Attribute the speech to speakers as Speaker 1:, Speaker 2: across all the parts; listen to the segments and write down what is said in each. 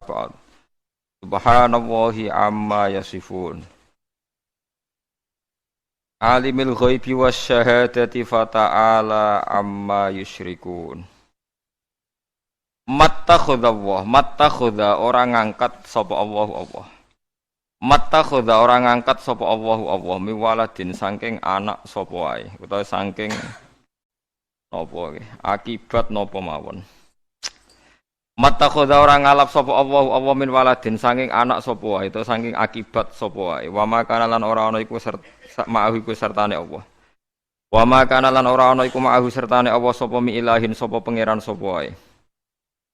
Speaker 1: ba'd. Subhanallahi amma yasifun. Alimil ghaibi wasyahadati fata'ala amma yusyrikun. Mattakhudha orang ngangkat sapa Allah. Mattakhudha orang ngangkat sapa Allah miwaladin saking anak sapa wae utawa saking napa nggih akibat napa mawon. Mattakhudha orang ngalap sapa Allah min waladin saking anak sapa wae utawa saking akibat sapa wae. Wa makana lan ora ana iku ma'ahu iku sertane Allah. Wa makana lan ora ana iku ma'ahu sertane Allah sapa mi ilahin sapa pangeran sapa wae.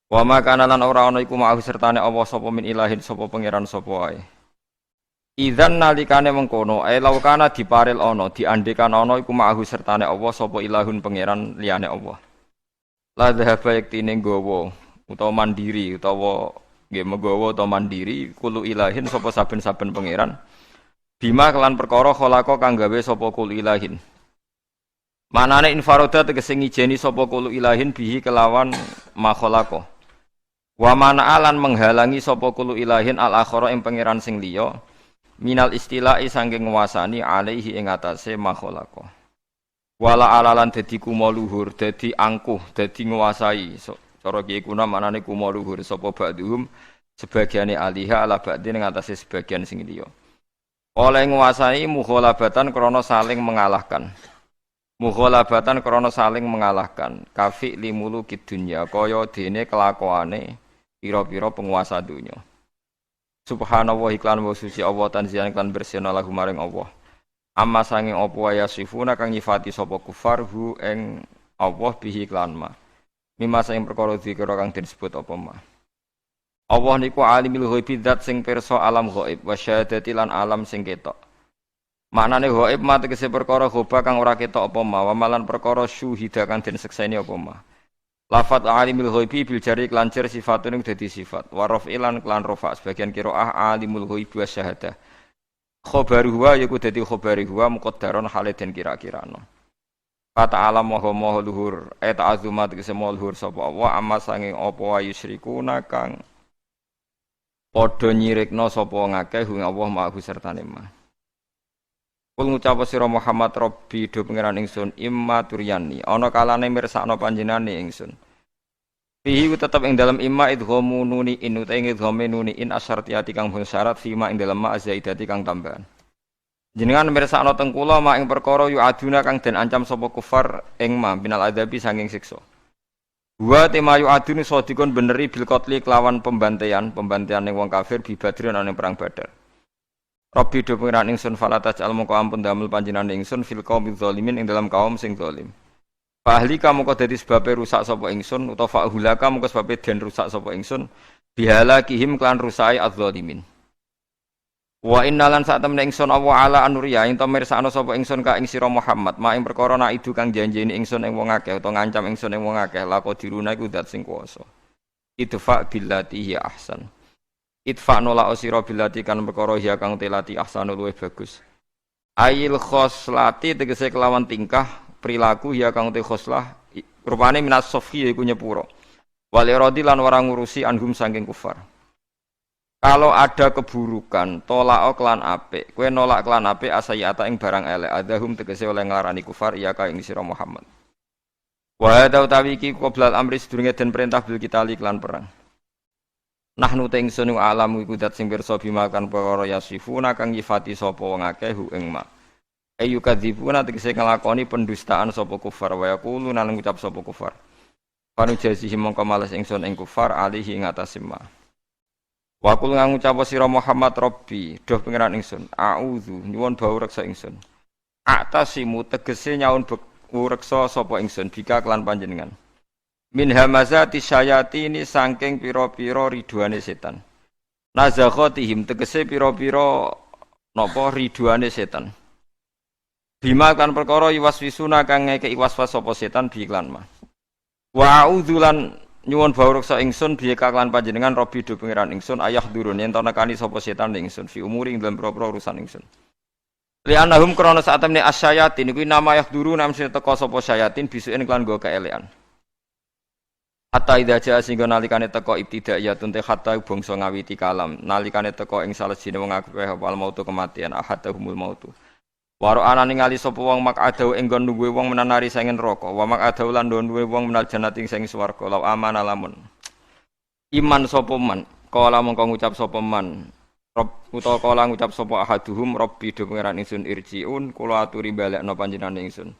Speaker 1: Wa makana lan ora ana iku ma'ahu sertane Allah sapa min ilahin sapa pangeran sapa wae. Idzan nalikane mengkono laukana diparil ana diandekan ana iku ma'ahu sertane Allah sapa ilahun pangeran liyane Allah. La dhahaba yektine nggawa utawa mandiri utawa nggih menggawa utawa mandiri kulo ilahin sapa saben-saben pangeran bima kelan perkara khalaqa kang gawe sapa kulo ilahin. Manane infaroda tegese ngijeni sapa kulo ilahin bihi kelawan makhalaqa. Wa mana'alan menghalangi sapa kulo ilahin al-akhara ing pangeran sing liya. Minal istila'i sangking nguasani alaihi ing atase makhalaqa. Wala alalan dadi kuma luhur, dadi angkuh, dadi nguasai. Cara kiye kuna manane kuma luhur sapa ba'dhum sebagiane aliha ala ba'di ing atase sebagian sing liya. Oleh nguasai mukhalabatan krana saling mengalahkan. Mukhalabatan krana saling mengalahkan. Kafi limulukid dunya kaya dene kelakuane pira-pira penguasa dunya. Subhanallah iklan wa suci Allah tanzihan iklan bersihna lahu maring Allah. Amma sanging apa ya sifuna kang nyifati sapa kufar hu ing Allah bihi iklan ma. Mimma sing perkara dikira kang disebut apa ma. Allah niku alimul ghaibi zat sing pirsa alam ghaib wa syahadati lan alam sing ketok. Maknane ghaib ma tegese perkara ghaib kang ora ketok apa ma, wa malan perkara syuhida kang den sekseni apa ma. Lafat alimul ghaibi bil jari kelancir sifatun dadi sifat wa raf'ilan kelan rafa sebagian qiraah alimul ghaibi wa syahadah khabaru huwa yaiku dadi khabari huwa muqaddaron haliden kira-kirano kata alam maha luhur ta'azzumat kesemol luhur sapa Allah amma sanging apa wa yusyrikuna kang padha nyirikna sapa ngakeh ing Allah ma'ahu sertane ma. Kul ngucap sira Muhammad Rabbi do pangeran ingsun imma turyani ana kalane mirsakno panjenengane ingsun. Fihi tetep ing dalam imma idghamu nuni in utahe idghame nuni in asyartiyati kang syarat fima ing dalam ma zaidati kang tambahan. Jenengan mirsakno teng kula mak ing perkara yu aduna kang den ancam sapa kufar ing ma binal adabi sanging siksa. Wa tema yu adun sadikun beneri bil qatli kelawan pembantaian ning wong kafir bi Badrin ana perang Badar. Rabbi do pengiran ingsun falataj al mongko ampun damel panjenengan ingsun fil qaumil zalimin ing dalam kaum sing zalim. Fa ahli kamu kok dadi sebabe rusak sapa ingsun utawa fa hulaka mongko sebabe den rusak sapa ingsun bihalakihim klan rusai az-zalimin. Wa innalan sak temene ingsun Allah ala anuriya ing to mirsakno sapa ingsun ka ing sira Muhammad ma ing perkara nak idu kang janjeni ingsun ing wong akeh utawa ngancam ingsun ing wong akeh lako diruna iku zat sing kuwasa. Idfa billati hi ahsan. Itfa nola osiro bilati kan perkara ya kang telati ahsanul luwih bagus. Ail khoslati tegese kelawan tingkah perilaku ya kang te khoslah rupane minas sofi iku nyepuro. Wal iradi lan ora ngurusi anhum saking kufar. Kalau ada keburukan, tolak klan apik, kowe nolak klan apik asayata ing barang elek, adahum tegese oleh nglarani kufar ya ka ing sira Muhammad. Wa hadza utawi iki qoblal amri sedurunge den perintah bil kita klan perang. Nahnu te ingsun alam iku dat sing pirsa bimakan perkara yasifuna kang nyifati sapa wong akeh hu ing ma. Ayu kadzibuna tegese nglakoni pendustaan sapa kufar wa yaqulu nang ngucap sapa kufar. Panu jazihi mongko males ingsun ing kufar alihi ing atase ma. Wa qul ngucap sira Muhammad Rabbi doh pangeran ingsun auzu nyuwun bau reksa ingsun. Atasimu tegese nyaun reksa sapa ingsun bika kelan panjenengan. Min hamazati syayatini saking pira-pira ridwane setan. Nazakhatihim tegese pira-pira napa ridwane setan. Bima kan perkara iwaswisuna kang ngekeki waswas sapa setan bi iklan mah. Wa a'udzulan nyuwun bawreksa ingsun bi kaklan panjenengan Rabbi do pangeran ingsun ayah durun yen ta nekani sapa setan ingsun fi umuri ing dalem pira-pira urusan ingsun. Li anahum krana sak temene asyayatin kuwi nama ayah durun namse teka sapa syayatin bisuken klan go keelekan. Hatta idza jaa singgo nalikane teka ibtidaiyatun te hatta bangsa ngawiti kalam nalikane teka ing salejine wong akeh wal mautu kematian ahadahumul mautu waro ana ningali sapa wong mak adau ing nggon duwe wong menanari sangen neraka wa mak adau lan duwe wong menal jannati sing swarga law amana lamun iman sapa man kala mongko ngucap sapa man rob utawa kala ngucap sapa ahaduhum rabbi do pangeran ingsun irjiun kula aturi balekno panjenengan ingsun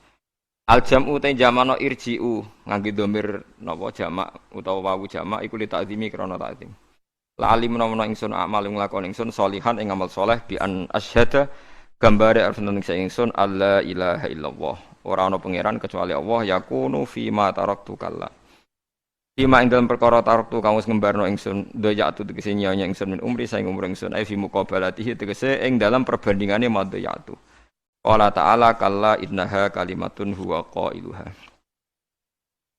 Speaker 1: al jam'u te jamano irji'u ngangge dhamir napa jamak utawa wawu jamak iku li ta'zimi krana ta'zim lali menawa ingsun amal nglakoni ingsun sholihan ing amal saleh bi an asyhada gambare arep nang ingsun alla ilaha illallah ora ana pangeran kecuali Allah yakunu fi ma taraktu kalla fima ing dalem perkara taraktu kang wis ngembarno ingsun daya atu tegese nyonya ingsun min umri saing umur ingsun ai fi muqabalatihi tegese ing dalam perbandingane madya atu Qala ta'ala kalla innaha kalimatun huwa qailuha.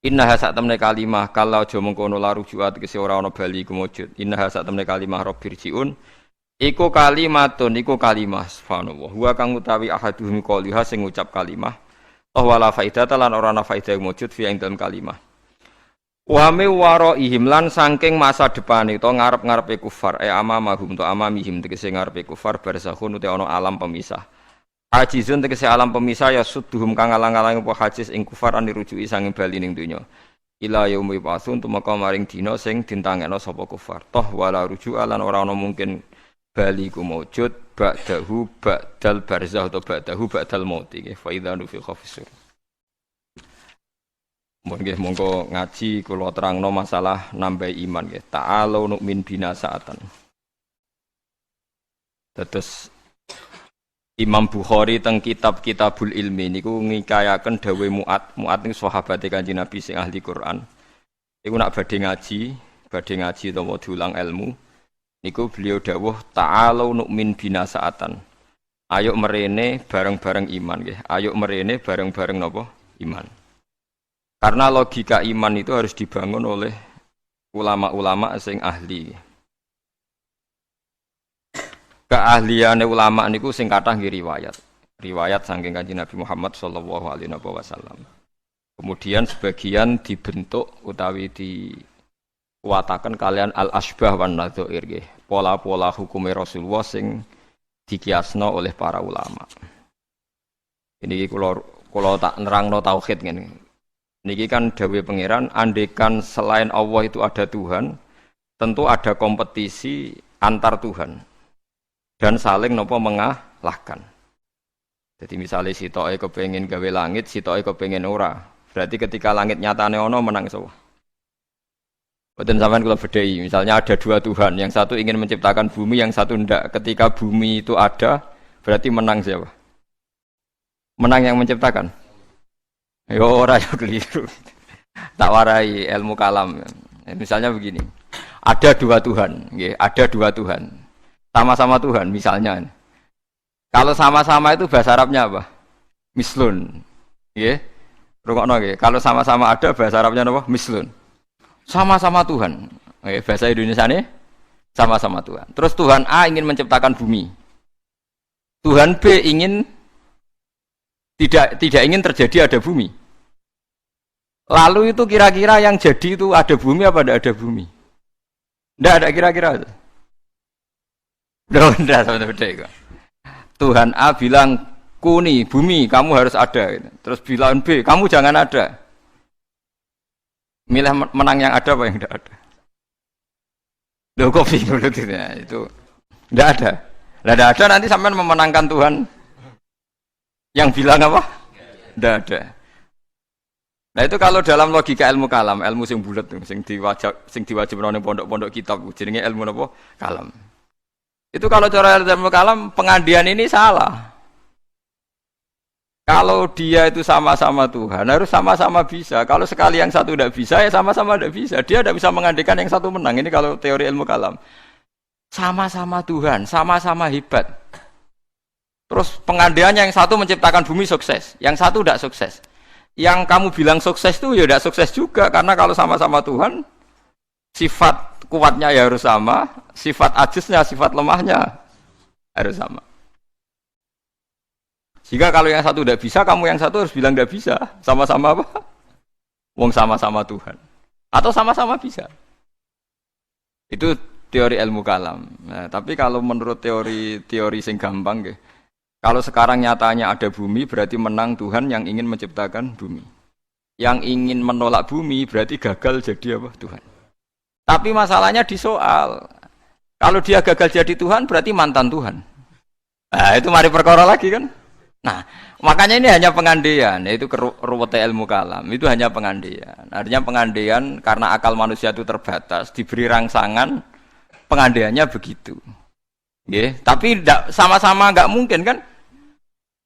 Speaker 1: Innaha sak temne kalimah kalla aja mengkono la rujuat tegese ora ana bali iku wujud. Innaha sak temne kalimah rabbirjiun iku kalimatun iku kalimah subhanallah. Huwa kang utawi ahaduhum qaliha sing ngucap kalimah. Wala faidata lan ora ana faidah wujud fi ing dalem kalimah. Wa mi waraihim lan saking masa depane to ngarep-ngarepe kufar amamahum to amamihim tegese ngarepe kufar barzakhun uti ana alam pemisah. Hajizun tegese alam pemisah ya sudduhum kang alang-alang apa hajiz ing kufar ani rujuki sanging bali ning donya. Ila yaumi ba'tsun tumeka maring dina sing dintangekno sapa kufar. Toh wala rujuk lan ora ana mungkin bali ku maujud ba'dahu ba'dal barzah atau ba'dahu ba'dal maut iki fa idza nufikha fisur. Nggih monggo ngaji kula terangno masalah nambah iman nggih. Ta'alu nu'min bina sa'atan. Terus Imam Bukhari teng kitab Kitabul Ilmi niku ngikayaken dawuh Mu'ad niku sahabate Kanjeng Nabi sing ahli Quran. Iku nak badhe ngaji utawa diulang ilmu niku beliau dawuh ta'alu nu'min bina sa'atan. Ayo merene bareng-bareng iman nggih. Ayo merene bareng-bareng napa? Iman. Karena logika iman itu harus dibangun oleh ulama-ulama sing ahli. Keahliane ulama niku sing kathah nggih riwayat saking Kanjeng Nabi Muhammad sallallahu alaihi wasallam. Kemudian sebagian dibentuk utawi dikuataken kalian al-asbah wan nadzair nggih, pola-pola hukume Rasulullah sing dikiasno oleh para ulama. Ini kula tak nerangno tauhid ngene. Niki kan dawuh pangeran andekan selain Allah itu ada Tuhan, tentu ada kompetisi antar Tuhan. Dan saling nopo mengalahkan. Jadi misalnya sitoke kepengin gawe langit, sitoke kepengin ora. Berarti ketika langit nyatane ono menang sapa? Boten sampean kula bedhei. Misalnya ada dua Tuhan, yang satu ingin menciptakan bumi, yang satu ndak. Ketika bumi itu ada, berarti menang siapa? Menang yang menciptakan. Yo ora yo keliru. Tak warai ilmu kalam. Misalnya begini. Ada dua Tuhan, nggih, ada dua Tuhan. Sama-sama Tuhan misalnya. Kalau sama-sama itu bahasa Arabnya apa? Mislun. Nggih. Rungokno nggih. Kalau sama-sama ada bahasa Arabnya apa? Mislun. Sama-sama Tuhan. Nggih, bahasa Indonesiane sama-sama Tuhan. Terus Tuhan A ingin menciptakan bumi. Tuhan B ingin tidak ingin terjadi ada bumi. Lalu itu kira-kira yang jadi itu ada bumi apa tidak ada bumi? Tidak ada kira-kira itu. Ndak sama beda itu. Tuhan A bilang kuni bumi kamu harus ada. Terus bilang B kamu jangan ada. Milih menang yang ada apa yang tidak ada? Loh kok bingung itu tidak ada. Tidak ada nanti sampai memenangkan Tuhan yang bilang apa? Tidak ada. Nah itu kalau dalam logika ilmu kalam, ilmu sing bulat, sing diwajib ning pondok-pondok kitab, jenenge ilmu apa? Kalam. Itu kalau cara ilmu kalam pengandian ini salah. Kalau dia itu sama-sama Tuhan harus sama-sama bisa. Kalau sekali yang satu tidak bisa ya sama-sama tidak bisa. Dia tidak bisa mengandikan yang satu menang. Ini kalau teori ilmu kalam. Sama-sama Tuhan, sama-sama hebat. Terus pengandiannya yang satu menciptakan bumi sukses, yang satu tidak sukses. Yang kamu bilang sukses itu ya tidak sukses juga karena kalau sama-sama Tuhan sifat kuatnya ya harus sama, sifat ajiznya, sifat lemahnya harus sama. Jika kalau yang satu tidak bisa, kamu yang satu harus bilang tidak bisa. Sama-sama apa? Wong sama-sama Tuhan. Atau sama-sama bisa. Itu teori ilmu kalam. Nah, tapi kalau menurut teori sing gampang nggih. Kalau sekarang nyatanya ada bumi berarti menang Tuhan yang ingin menciptakan bumi. Yang ingin menolak bumi berarti gagal jadi apa? Tuhan. Tapi masalahnya di soal. Kalau dia gagal jadi Tuhan berarti mantan Tuhan. Nah, itu mari perkara lagi kan? Nah, makanya ini hanya pengandaian, yaitu ruwete ilmu kalam. Itu hanya pengandaian. Artinya pengandaian karena akal manusia itu terbatas, diberi rangsangan, pengandaiannya begitu. Tapi sama-sama nggak mungkin kan?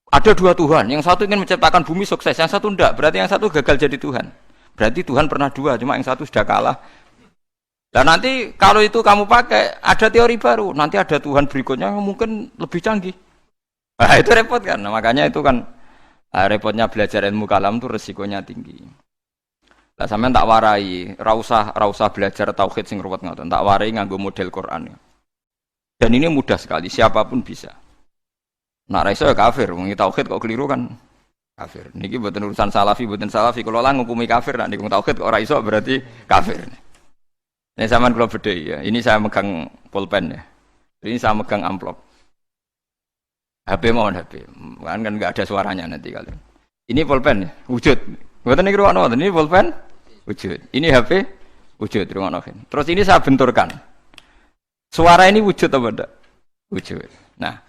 Speaker 1: Ada dua Tuhan, yang satu ingin menciptakan bumi sukses, yang satu enggak. Berarti yang satu gagal jadi Tuhan. Berarti Tuhan pernah dua, cuma yang satu sudah kalah. Dan nanti kalau itu kamu pakai, ada teori baru. Nanti ada Tuhan berikutnya yang mungkin lebih canggih. Nah, itu repot kan. Nah, makanya itu kan repotnya belajar ilmu kalam itu resikonya tinggi. Lah sampean tak warai, ra usah belajar tauhid sing ruwet ngoten. Tak warai nganggo model Quran. Dan ini mudah sekali, siapapun bisa. Nak ra iso ya kafir, wong tauhid kok keliru kan kafir. Niki mboten urusan salafi, mboten salafi. Kalau lah ngukumi kafir, nak niku tauhid kok ora iso berarti kafir. Ini sampean kula bedhe ya. Ini saya megang pulpen ya. Ini saya megang amplop. HP mohon HP. Kan enggak ada suaranya nanti kalian. Ini pulpen ya, wujud. Mboten niku ruwono, ini pulpen wujud. Ini HP wujud ruwono. Terus ini saya benturkan. Suara ini wujud apa enggak? Wujud. Nah,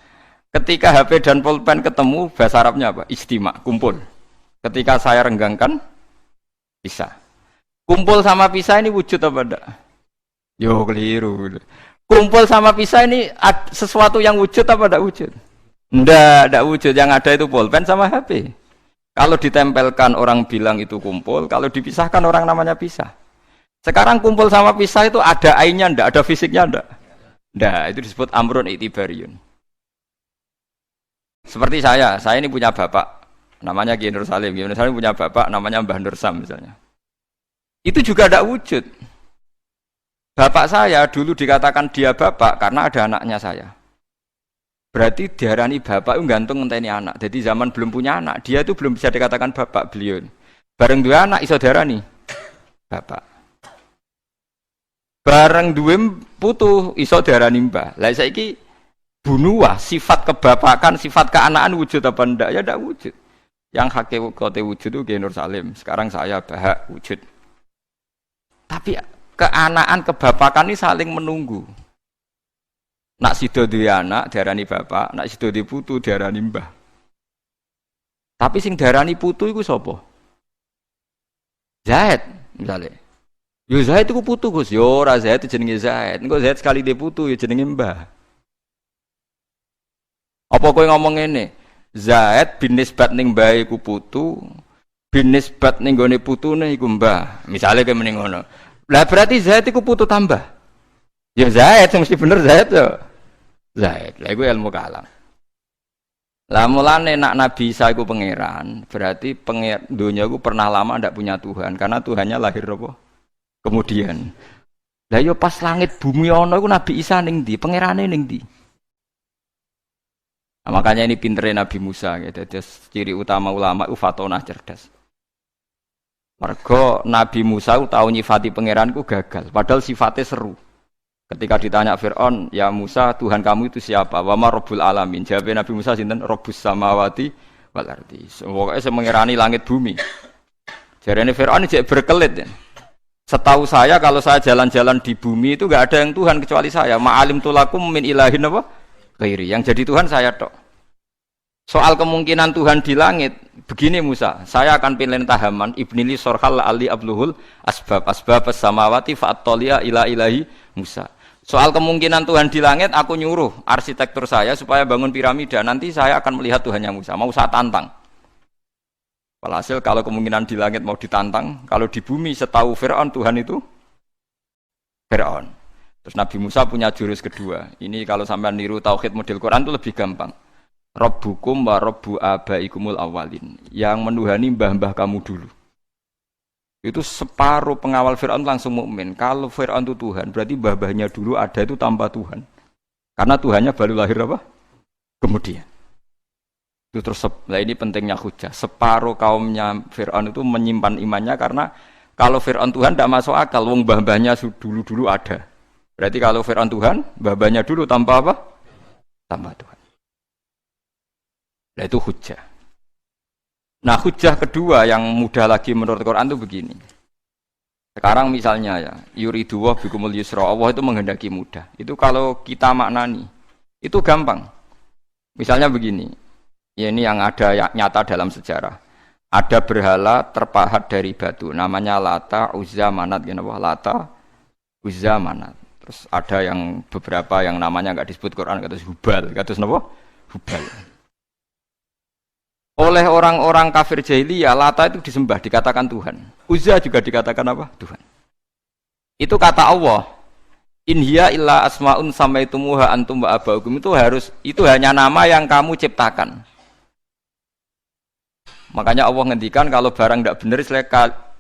Speaker 1: ketika HP dan pulpen ketemu, bahasa Arabnya apa? Ijtima, kumpul. Ketika saya renggangkan, pisah. Kumpul sama pisah ini wujud apa enggak? Yo keliru. Kumpul sama pisah ini sesuatu yang wujud apa enggak wujud? Enggak wujud. Yang ada itu pulpen sama HP. Kalau ditempelkan orang bilang itu kumpul, kalau dipisahkan orang namanya pisah. Sekarang kumpul sama pisah itu ada ainnya enggak? Ada fisiknya enggak? Enggak, itu disebut amrun i'tibariyun. Seperti saya ini punya bapak, namanya Kiai Nur Salim. Kiai Nur Salim punya bapak, namanya Mbah Nur Sam misalnya. Itu juga tidak wujud. Bapak saya dulu dikatakan dia bapak karena ada anaknya saya. Berarti diarani bapak itu gantung ngenteni anak. Jadi zaman belum punya anak, dia itu belum bisa dikatakan bapak beliau. Bareng dua anak iso diarani bapak. Bareng dua putu iso diarani mbah. Lah saiki bunuah sifat kebapakan, sifat keanaan wujud apa ndak? Ya ndak wujud. Yang hakikate wujud itu Kiai Nur Salim. Sekarang saya bahak wujud. Tapi keanaan kebapakan ini saling menunggu. Nak sido duwe anak diarani bapak, nak sido duwe putu diarani mbah. Tapi sing diarani putu iku sapa? Zaid misalnya. Yo Zaid iku putu Gus. Yo ora Zaid jenenge Zaid. Engko Zaid sekali dia putu ya jenenge mbah. Apa kowe ngomong ngene? Zaid bin nisbat ning mbah iku putu, bin nisbat ning gone putune iku mbah. Misale kowe muni ngono. Lah berarti Zaid iku putu tambah. Ya Zaid mesti bener Zaid yo. Zaid. Lah iku ilmu kalam. Lah mulane nak Nabi Isa iku pangeran, berarti dunia iku pernah lama ndak punya Tuhan karena Tuhannya lahir apa? Kemudian. Lah yo pas langit bumi ana iku Nabi Isa ning ndi? Pangerane ning ndi? Nah, makanya ini pinternya Nabi Musa gitu. Ciri utama ulama itu fatonah cerdas. Mergo Nabi Musa tahu nyifati pangeranku gagal, padahal sifatnya seru. Ketika ditanya Fir'aun, ya Musa, Tuhan kamu itu siapa? Wa ma Rabbul alamin. Jawabnya Nabi Musa sinten? Rabbus samawati wal ardi. Pokoknya saya mengerani langit bumi. Jarane Fir'aun jek berkelit. Ya. Setahu saya kalau saya jalan-jalan di bumi itu enggak ada yang Tuhan kecuali saya. Ma'alim tulakum min ilahin apa? Ghairi. Yang jadi Tuhan saya tok. Soal kemungkinan Tuhan di langit, begini Musa, saya akan pilih tahaman ibnili sorhal ali abluhul asbab samawati fa'attolia ila ilahi Musa. Soal kemungkinan Tuhan di langit, aku nyuruh arsitektur saya supaya bangun piramida. Nanti saya akan melihat Tuhannya Musa. Mau saya tantang. Walhasil kalau kemungkinan di langit mau ditantang, kalau di bumi setahu Fir'aun Tuhan itu Fir'aun. Terus Nabi Musa punya jurus kedua. Ini kalau sampai niru tauhid model Quran itu lebih gampang. Rabbukum wa rabbu abaikumul awalin. Yang menuhani mbah-mbah kamu dulu. Itu separuh pengawal Fir'aun langsung mukmin. Kalau Fir'aun itu Tuhan, berarti mbah-mbahnya dulu ada itu tanpa Tuhan. Karena Tuhannya baru lahir apa? Kemudian. Itu terus, nah ini pentingnya hujah. Separuh kaumnya Fir'aun itu menyimpan imannya karena Kalau Fir'aun Tuhan tidak masuk akal, wong mbah-mbahnya dulu-dulu ada. Berarti kalau Fir'aun Tuhan, mbah-mbahnya dulu tanpa apa? Tanpa Tuhan. Nah itu hujjah. Nah hujjah kedua yang mudah lagi menurut Quran itu begini. Sekarang misalnya ya, yuridu wa bikumul yusra, Allah itu menghendaki mudah. Itu kalau kita maknani, itu gampang. Misalnya begini, ya ini yang ada nyata dalam sejarah. Ada berhala terpahat dari batu, namanya Lata, Uzza, Manat, Lata, Uzza, Manat. Terus ada yang beberapa yang namanya enggak disebut Quran, kata Hubal, kata napa? Hubal. Oleh orang-orang kafir jahiliyah, Lata itu disembah, dikatakan Tuhan. Uzza juga dikatakan apa? Tuhan. Itu kata Allah. In hiya illa asmaun samaitumuha antum wa abaukum, itu hanya nama yang kamu ciptakan. Makanya Allah ngendikan kalau barang tidak benar istilah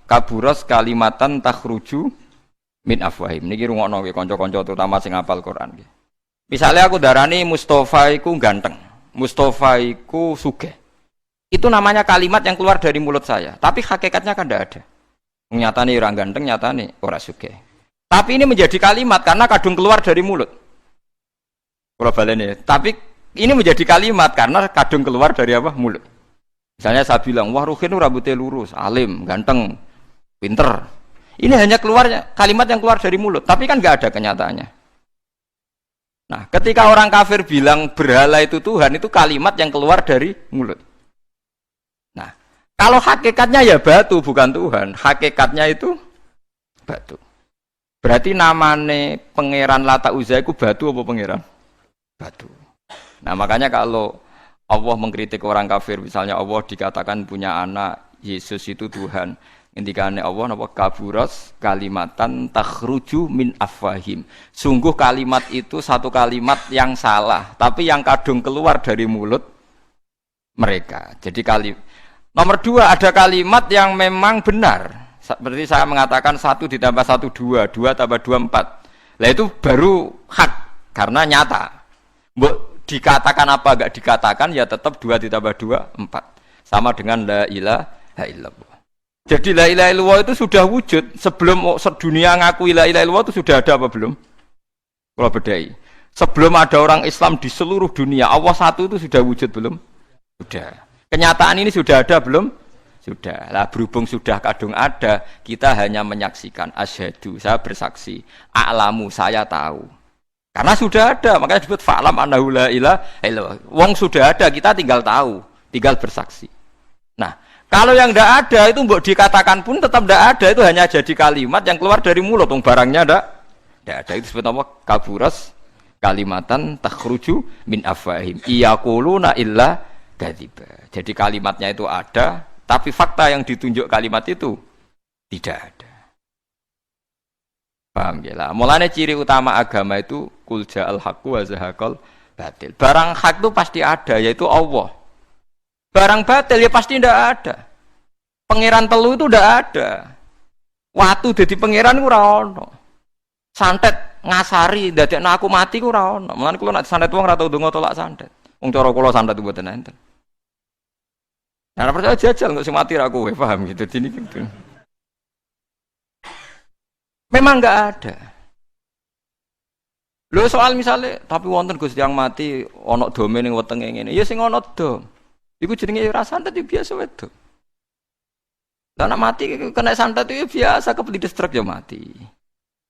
Speaker 1: kaburos kalimatan takhruju min afwahim. Niki rungokno nggih kanca-kanca terutama sing hafal Quran nggih. Misalnya aku darani Mustofa iku ganteng, Mustofa iku sugih. Itu namanya kalimat yang keluar dari mulut saya, tapi hakikatnya kan tidak ada. Nyatane orang ganteng, nyatane ora sugih. Tapi ini menjadi kalimat karena kadung keluar dari mulut. Ora balene, tapi ini menjadi kalimat karena kadung keluar dari apa? Mulut. Misalnya saya bilang, wah Ruhin rambutnya lurus, alim, ganteng, pinter. Ini hanya keluarnya kalimat yang keluar dari mulut, tapi kan nggak ada kenyataannya. Nah, ketika orang kafir bilang berhala itu Tuhan, itu kalimat yang keluar dari mulut. Nah, kalau hakikatnya ya batu, bukan Tuhan. Hakikatnya itu batu. Berarti namanya pangeran Lata Uzza itu batu apa pangeran? Batu. Nah, makanya kalau Allah mengkritik orang kafir, misalnya Allah dikatakan punya anak, Yesus itu Tuhan. Intikane Allah napa kaburos kalimatan takhruju min afwahim. Sungguh kalimat itu satu kalimat yang salah, tapi yang kadung keluar dari mulut mereka. Jadi nomor dua, ada kalimat yang memang benar. Seperti saya mengatakan 1 ditambah 1 2, 2 tambah 2 4. Lah itu baru hak karena nyata. Dikatakan apa enggak dikatakan ya tetap 2 ditambah 2 4. Sama dengan la ilaha illallah. Jadi la ilaha illallah itu sudah wujud sebelum sedunia ngakui la ilaha illallah itu sudah ada apa belum? Kalau bedai. Sebelum ada orang Islam di seluruh dunia, Allah satu itu sudah wujud belum? Sudah. Kenyataan ini sudah ada belum? Sudah. Lah berhubung sudah kadung ada, kita hanya menyaksikan asyhadu, saya bersaksi, a'lamu, saya tahu. Karena sudah ada, makanya disebut fa'lam annahu la ilaha illallah. Wong sudah ada, kita tinggal tahu, tinggal bersaksi. Nah, kalau yang tidak ada itu mbok dikatakan pun tetap tidak ada, itu hanya jadi kalimat yang keluar dari mulut, wong barangnya tidak ada. Itu disebut apa? Kaburas kalimatan takhruju min afwahim. Iyaquluna illa kadziba. Jadi kalimatnya itu ada, tapi fakta yang ditunjuk kalimat itu tidak ada. Paham ya lah. Mulanya ciri utama agama itu kul ja'al haqqu wa zahaqal batil. Barang hak itu pasti ada, yaitu Allah. Barang batil ya pasti tidak ada. Pangeran telu itu tidak ada. Watu jadi pangeran ku ora ono. Santet ngasari dadekno aku mati ku ora ono. Mulane kula nek santet wong ora tau ndonga tolak santet. Wong cara kula santet mboten enten. Nah, percaya jajal kok sing mati ra kowe, paham gitu. Jadi gitu. Memang enggak ada. Lho soal misalnya, tapi wonten Gus yang mati ana dome ning wetenge ngene. Ya sing ana dom. Iku jenenge ya ora santet ya biasa wae dom. Lah nek mati kena santet itu ya biasa kepelit stroke ya mati.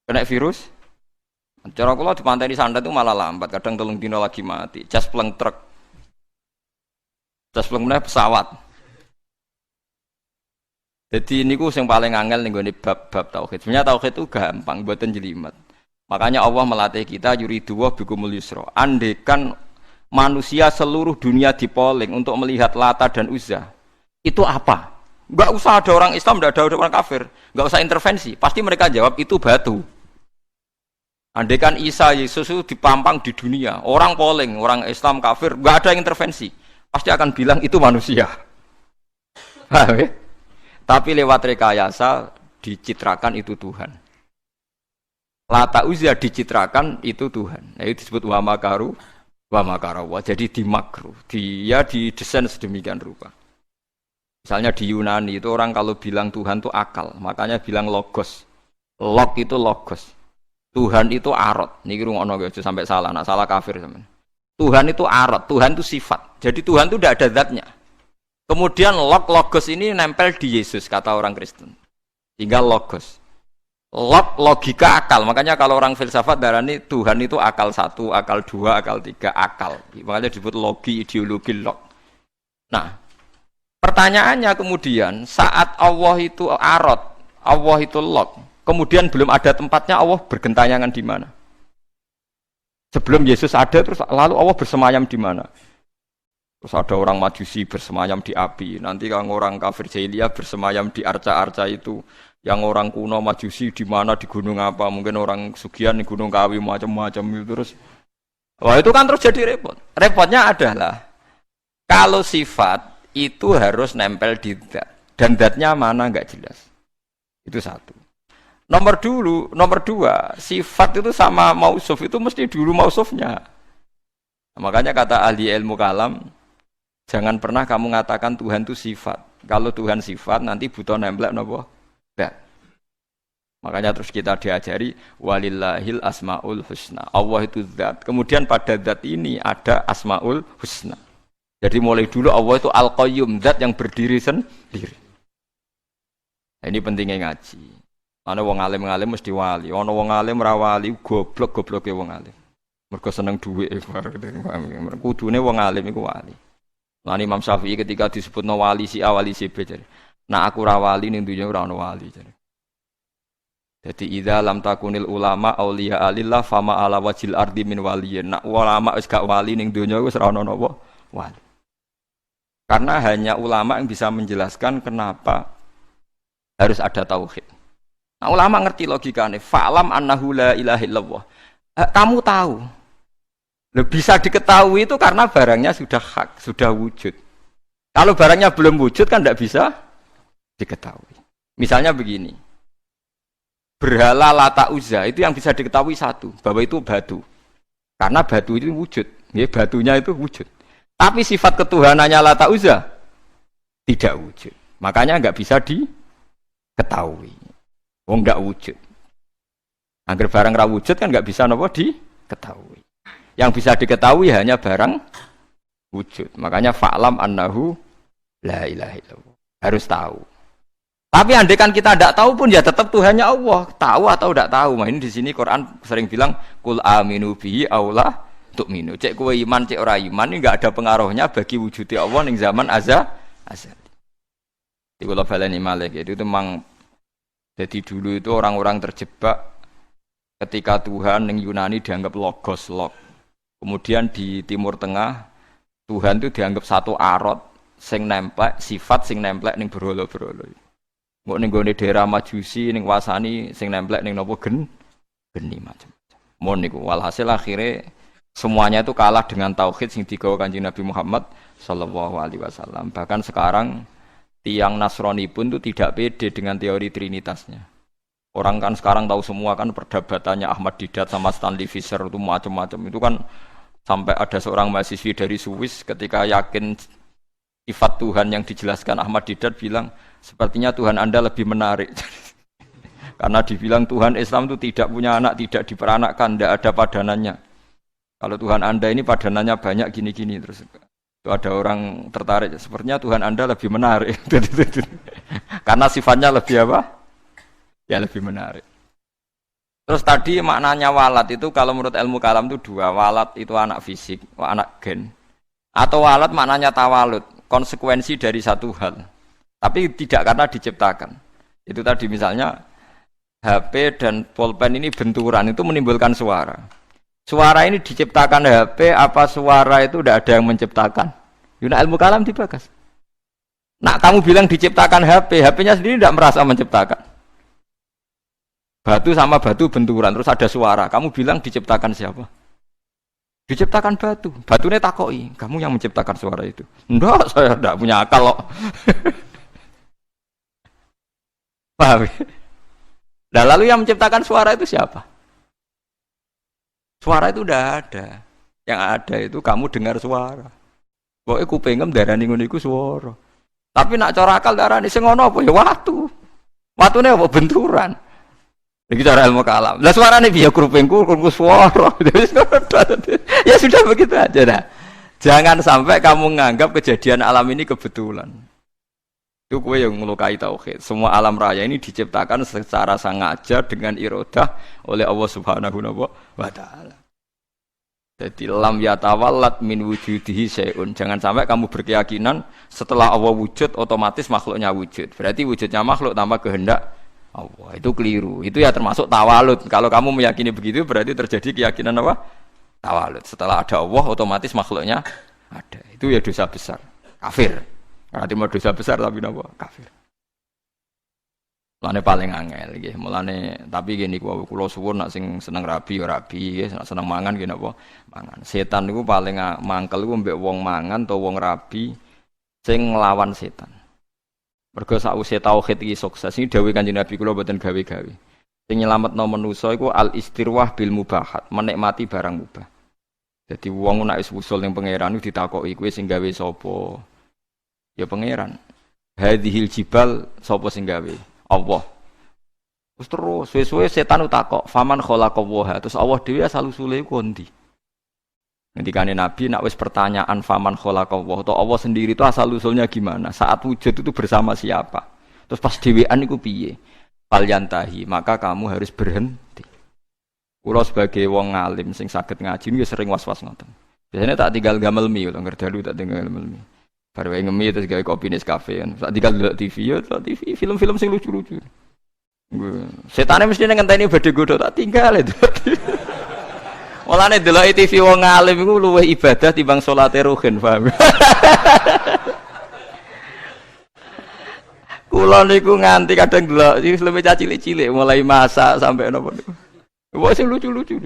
Speaker 1: Kena virus. Cara kula dipanteni santet itu malah lambat, kadang 3 dina lagi mati. Jas pleng truk. Jas pleng meneh pesawat. Jadi niku sing paling angel ning gone bab-bab tauhid. Sebenarnya tauhid itu gampang, mboten jelimet. Makanya Allah melatih kita yuridu wa bikumul yusra. Andekan manusia seluruh dunia dipoling untuk melihat Lata dan Uzza. Itu apa? Enggak usah ada orang Islam, enggak ada orang kafir. Enggak usah intervensi. Pasti mereka jawab itu batu. Andekan Isa Yesus itu dipampang di dunia, orang poling, orang Islam kafir, enggak ada yang intervensi. Pasti akan bilang itu manusia. Paham ya? Tapi lewat rekayasa dicitrakan itu Tuhan. Lata Uzza dicitrakan itu Tuhan. Nah, itu disebut wa makaru wa makarawa. Jadi dimakruh. Dia didesain sedemikian rupa. Misalnya di Yunani itu orang kalau bilang Tuhan itu akal, makanya bilang logos. Log itu logos. Tuhan itu arot. Niki rungokno aja sampai salah, nak salah kafir sampean. Tuhan itu arot, Tuhan itu sifat. Jadi Tuhan itu tidak ada zatnya. Kemudian logos ini nempel di Yesus kata orang Kristen. Tinggal logos. Logika akal. Makanya kalau orang filsafat darani Tuhan itu akal 1, akal 2, akal 3, akal. Makanya disebut logi, ideologi log. Nah, pertanyaannya kemudian saat Allah itu arot, Allah itu log, kemudian belum ada tempatnya Allah bergentayangan di mana? Sebelum Yesus ada terus lalu Allah bersemayam di mana? Terus ada orang Majusi bersemayam di api, nanti kalau orang kafir jahiliyah bersemayam di arca-arca itu, yang orang kuno Majusi di mana di gunung apa? Mungkin orang Sugihan di Gunung Kawi macam-macam itu terus. Wah itu kan terus jadi repot. Repotnya adalah kalau sifat itu harus nempel di zat dan zatnya mana nggak jelas. Itu satu. Nomor dua, sifat itu sama mausuf itu mesti dulu mausufnya. Nah, makanya kata ahli ilmu kalam, jangan pernah kamu mengatakan Tuhan itu sifat. Kalau Tuhan sifat nanti butuh nempel nopo zat. Makanya terus kita diajari walillahil asmaul husna. Allah itu zat. Kemudian pada zat ini ada asmaul husna. Jadi mulai dulu Allah itu Al-Qayyum, zat yang berdiri sendiri. Nah, ini pentingnya ngaji. Ana wong alim-alim mesti wali, ana wong alim ra wali goblok-gobloke wong alim. Mergo seneng dhuwit kudune wong alim iku wali. Lan Imam Syafi'i ketika disebutno wali si A wali si B jare. Nah aku ra wali ning dunya ora ana wali jare. Jadi idza lam takunil ulama auliya alillah fama ala wajil ardi min waliyin. Nak ulama wis gak wali ning dunya wis ora ana napa wali. Karena hanya ulama yang bisa menjelaskan kenapa harus ada tauhid. Nah, ulama ngerti logikanya. Fa'lam annahu la ilaha illallah. Kamu tahu. Bisa diketahui itu karena barangnya sudah hak, sudah wujud. Kalau barangnya belum wujud kan tidak bisa diketahui. Misalnya begini. Berhala Lata Uzza itu yang bisa diketahui satu, bahwa itu batu. Karena batu itu wujud. Ya, batunya itu wujud. Tapi sifat ketuhanannya Lata Uzza tidak wujud. Makanya nggak bisa diketahui. Nggak wujud. Agar barang ra wujud kan nggak bisa nopo diketahui. Yang bisa diketahui hanya barang wujud. Makanya fa'lam annahu la ilaha illallah. Harus tahu. Tapi andai kan kita tidak tahu pun ya tetap Tuhannya Allah. Tahu atau tidak tahu. Nah, ini di sini Quran sering bilang kul aminu bihi aula tu'minu. Cek kowe iman, cek ora iman ini enggak ada pengaruhnya bagi wujudnya Allah ning zaman azali. Di kula baleni malih itu memang. Jadi dulu itu orang-orang terjebak ketika Tuhan yang Yunani dianggap logos, log. Kemudian di Timur Tengah Tuhan itu dianggap satu arot sing nemplek, sifat sing nemplek ning berhala-berhala. Mbok ning gone daerah Majusi ning wasani sing nemplek ning napa geni macam-macam. Mon niku walhasil akhirnya semuanya itu kalah dengan tauhid sing digawa Kanjeng Nabi Muhammad sallallahu alaihi wasallam. Bahkan sekarang tiang Nasrani pun itu tidak pede dengan teori trinitasnya. Orang kan sekarang tahu semua kan perdebatannya Ahmad Didat sama Stanley Fischer itu macam-macam. Itu kan sampai ada seorang mahasiswi dari Swiss ketika yakin sifat Tuhan yang dijelaskan Ahmad Didat bilang sepertinya Tuhan Anda lebih menarik. Karena dibilang Tuhan Islam itu tidak punya anak, tidak diperanakkan, tidak ada padanannya. Kalau Tuhan Anda ini padanannya banyak gini-gini terus. Itu ada orang tertarik, sepertinya Tuhan Anda lebih menarik. Karena sifatnya lebih apa? Ya lebih menarik. Terus tadi maknanya walad itu kalau menurut ilmu kalam itu dua. Walad itu anak fisik, anak gen. Atau walad maknanya tawalud, konsekuensi dari satu hal. Tapi tidak karena diciptakan. Itu tadi misalnya HP dan pulpen ini benturan itu menimbulkan suara. Suara ini diciptakan HP, apa suara itu tidak ada yang menciptakan? Yuna ilmu kalam dibahas. Nak kamu bilang diciptakan HP, HP-nya sendiri tidak merasa menciptakan. Batu sama batu benturan, terus ada suara. Kamu bilang diciptakan siapa? Diciptakan batu. Batunya takoi, kamu yang menciptakan suara itu. Enggak, saya tidak punya akal loh. Paham? Nah, lalu yang menciptakan suara itu siapa? Suara itu udah ada. Yang ada itu kamu dengar suara. Pokoknya kupingem darani ngono iku suara. Tapi nak cara akal darani sing ngono apa ya watu. Watune apa benturan. Iki cara ilmu kalam. Lah suarane piye krupingku suara. Ya sudah begitu aja dah. Jangan sampai kamu menganggap kejadian alam ini kebetulan. Itu kue yang melukai tauhid. Semua alam raya ini diciptakan secara sengaja dengan irodah oleh Allah Subhanahu wa taala. Jadi lam yatawallat min wujudihi syai'un. Jangan sampai kamu berkeyakinan setelah Allah wujud otomatis makhluknya wujud. Berarti wujudnya makhluk tanpa kehendak Allah. Itu keliru. Itu ya termasuk tawalud. Kalau kamu meyakini begitu berarti terjadi keyakinan apa? Tawalud. Setelah ada Allah otomatis makhluknya ada. Itu ya dosa besar. Kafir. Berarti mau dosa besar tapi apa? Kafir. Mulane paling angel nggih. Mulane tapi gini kula suwun nak sing seneng rabi ya rabi, nak seneng mangan nggih napa? Mangan. Setan niku paling mangkel iku mbek wong mangan utawa wong rabi sing nglawan setan. Mergo sakwise tauhid iki sukses iki dawuh Kanjeng Nabi kula mboten gawe-gawe. Sing nyelametno manusa iku al istirwah bil mubahat, menikmati barang mubah. Jadi wong nek wis usul ning pangeran ditakoki kowe sing gawe sapa? Ya pangeran. Hadhil jibal sapa sing gawe? Allah. Terus suwe-suwe setan utakok, faman khalaqallaha. Terus Allah dhewe asal usule iku ndi? Ngendikane Nabi nak wis pertanyaan faman khalaqallaha, atau Allah sendiri itu asal usulnya gimana? Saat wujud itu bersama siapa? Terus pas dhewean iku piye? Fal yantahi, maka kamu harus berhenti. Kula sebagai wong alim sing saged ngaji ya sering was-was ngoten. Biasanya tak tinggal gamel mi, lho ngerdalu tak tinggal gamel mi. Baru ngemi terus gawe kopi Nescafe kan. Tak tinggal delok TV ya, TV film-film sing lucu-lucu. Setane mesti ngenteni badhe godho tak tinggal itu. Mulane delok TV wong alim iku luwih ibadah timbang salate ruhin, paham. Kula niku nganti kadang delok film cilik-cilik mulai masak sampai napa niku. Wah sing lucu-lucu.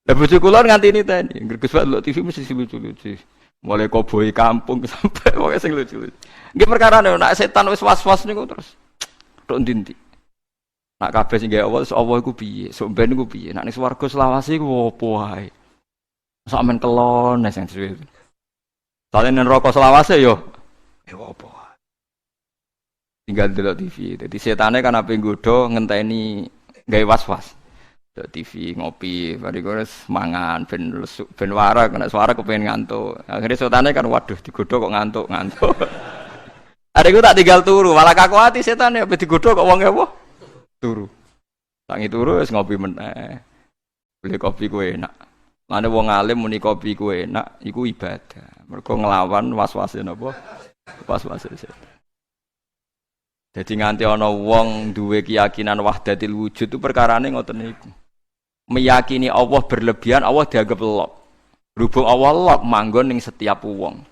Speaker 1: Lah bojo kula nganti niteni, Gus delok TV mesti lucu-lucu. Mulai koboi kampung sampai pokoknya sing lucu-lucu. Nggih perkara nek setan wis was-was niku terus tok ndi-ndi. Nak kabeh sing gawe Allah iku piye? Sok ben iku piye? Nak ning swarga selawase iku opo wae? Sak men kelon sing dhewe. Sale ning neraka selawase yo opo wae. Tinggal delok TV. Dadi setane kan ape nggodho ngenteni gawe was-was. Delok TV ngopi, bariku wis mangan ben warak, nek suara kepengin ngantuk. Akhire setane kan waduh digodho kok ngantuk. Areku tak tinggal turu, malah kaku ati setane ape digodho kok wong apa? Turu. Tangi turu wis ngopi meneh. Beli kopi ku enak. Lane wong alim muni kopi ku enak, iku ibadah. Mergo nglawan was-wase napa? Was-wase setan. Jadi nganti ana wong duwe keyakinan wahdatil wujud itu perkarane ngoten niku. Meyakini Allah berlebihan, Allah dianggap lop. Berhubung Allah lop manggon ning setiap wong.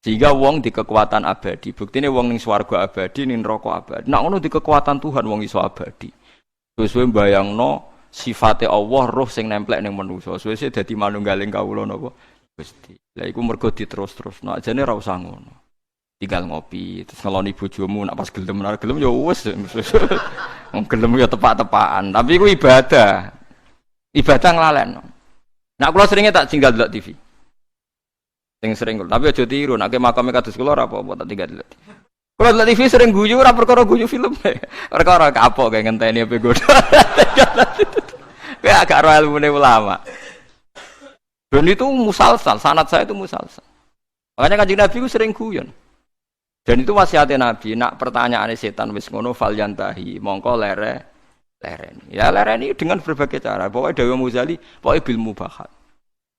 Speaker 1: Sehingga wong di kekuatan abadi. Buktine wong ning swarga abadi, ning neraka abadi. Nek ngono di kekuatan Tuhan wong iso abadi. Suwe-suwe mbayangno sifate Allah roh sing nemplek ning manusa. Suwe-suwe dadi manunggaling kawula napa Gusti. Lah iku mergo diterus-terusno. Ajane ora usah ngono. Tinggal ngopi, terus ngeloni bojomu nak pas gelem ya wis. Wong gelem ya tepak-tepakan, tapi iku ibadah. Ibadah nglalekno. Nak kula seringe tak tinggal delok TV. Sing sering kula, tapi aja tiru, nek makame kados kula ora apa-apa tak tinggal delok TV. Kula delok TV sering guyu ora perkara guyu film. Perkara kapok kayak ngenteni ape godho. Kayak agak ora ilmune ulama. Dan itu musalsal, sanad saya itu musalsal. Makanya Kanjeng Nabi ku sering guyon. Dan itu wasiatnya Nabi, nak pertanyaane setan wis ngono fal yantahi, mongko lereni. Ya lereni dengan berbagai cara. Pokoknya Dewa Muzali, pokoknya bil mubahat.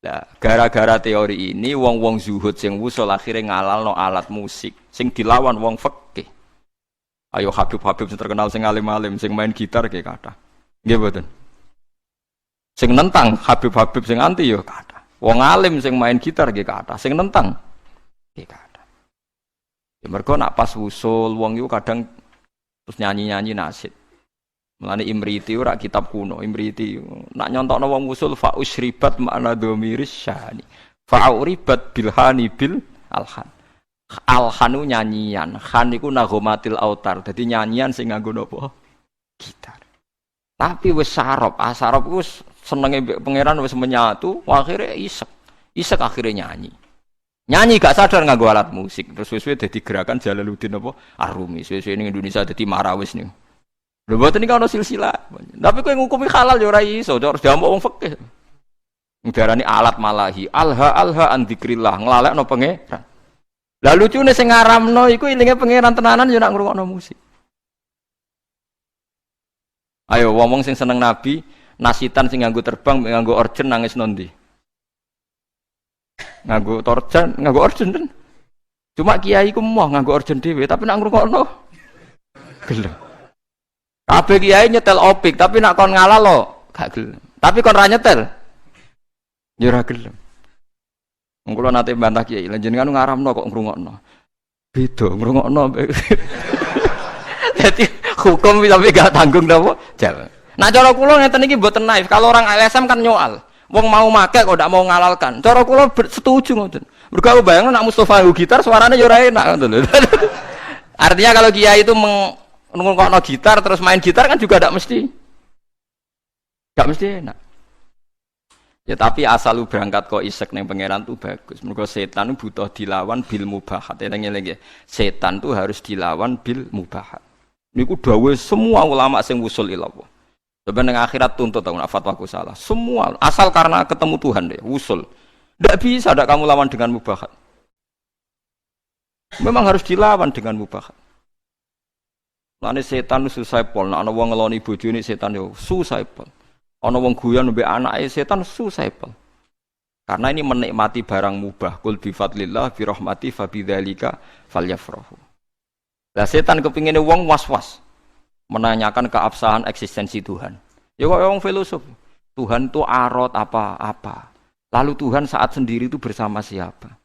Speaker 1: Nah, gara-gara teori ini wong-wong zuhud sing wusul akhirnya ngalalno alat musik sing dilawan wong fikih. Ayo Habib sing terkenal sing alim-alim sing main gitar kayak kata. Nggih mboten. Sing nentang Habib sing anti yo kata. Wong alim sing main gitar nggih kata, sing nentang nggih kata. Ya mergo nak pas wusul wong iku kadang terus nyanyi-nyanyi nasyid. Mulane Imriti ora kitab kuno, Imriti nak nyontokno wong wusul fa usribat makna dhamiris syani. Fa uribat bilhani bil alhan. Alhanu nyanyian, khan iku nagomatil autar. Dadi nyanyian sing nganggo napa? Gitar. Tapi wis sarop, sarop iku senenge mbek pangeran wis menyatu, akhire isek. Isek akhire nyanyi. Nyanyi gak sadar nganggo alat musik. Terus suwe-suwe dadi gerakan Jalaluddin apa Ar-Rumi. Suwe-suwe ning Indonesia dadi marawis nih. Lho mboten iki ana silsilah. Tapi kowe ngukumi halal ya ora iso, harus diamuk wong fikih. Ngarani alat malahi, alha an dzikrillah, nglalekno pangeran. Lah lucune sing ngaramno iku ilinge pangeran tenanan ya nak ngrungokno musik. Ayo wong sing seneng Nabi, nasitan sing nganggo terbang, nganggo orjen nangis nondi. Nganggo torjan, nganggo orjen ten. Cuma kiai ku moh nganggo orjen dhewe, tapi nak ngrungokno gelem. Kabeh kiai nyetel opik, tapi nak kon ngalah lo gak gelem. Tapi kon ra nyetel ya ora gelem. Wong kula nate mbantah kiai, lha jenengan ngaramno kok ngrungokno. Beda ngrungokno. Dadi hukum tapi gak tanggung napa? Jalan. Nah cara kula ngeten iki mboten naif. Kalau orang LSM kan nyoal. Wong mau make kok ndak mau ngalalkan. Cara kula setuju ngoten. Mergo aku bayangno nak Mustofa gitar suaranya ya ora enak ngoten lho. Artinya kalau kiai itu ngrungokno gitar terus main gitar kan juga ndak mesti enak. Ya tapi asal lu berangkat kok isek ning pangeran tuh bagus. Mergo setan butuh dilawan bil mubahat. Eling-eling setan tuh harus dilawan bil mubahat. Niku dawuh semua ulama sing usul ilallah. Sebenarnya akhirat tuntut aku nak fatwaku salah. Semua asal karena ketemu Tuhan deh, usul. Tidak bisa ada kamu lawan dengan mubahat. Memang harus dilawan dengan mubahat. Lane setan susah pol, nek ana wong ngeloni bojone setan yo susah pol. Ana wong guyon mbek anake setan susah pol. Karena ini menikmati barang mubah. Qul bi fadlillah bi rahmati fa bidzalika falyafrahu. Lah setan kepingine wong was-was. Menanyakan keabsahan eksistensi Tuhan. Ya kok wong filosof. Tuhan itu arot apa-apa. Lalu Tuhan saat sendiri itu bersama siapa?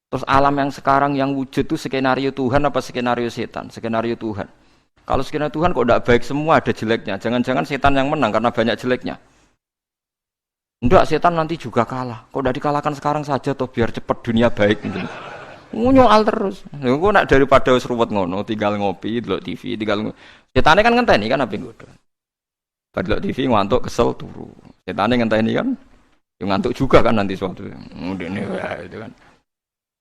Speaker 1: Terus alam yang sekarang yang wujud itu skenario Tuhan apa skenario setan? Skenario Tuhan. Kalau skenario Tuhan kok tidak baik semua, ada jeleknya. Jangan-jangan setan yang menang karena banyak jeleknya. Enggak, setan nanti juga kalah. Kok tidak dikalahkan sekarang saja toh biar cepat dunia baik gitu. Nyoal terus. Engko nak daripada wis ruwet ngono, tinggal ngopi, delok TV, tinggal setane kan ngenteni kan ape nggodho. Delok TV ngantuk kesel turu. Setane ngenteni kan yo ngantuk juga kan nanti suatu. Ngene ya itu kan.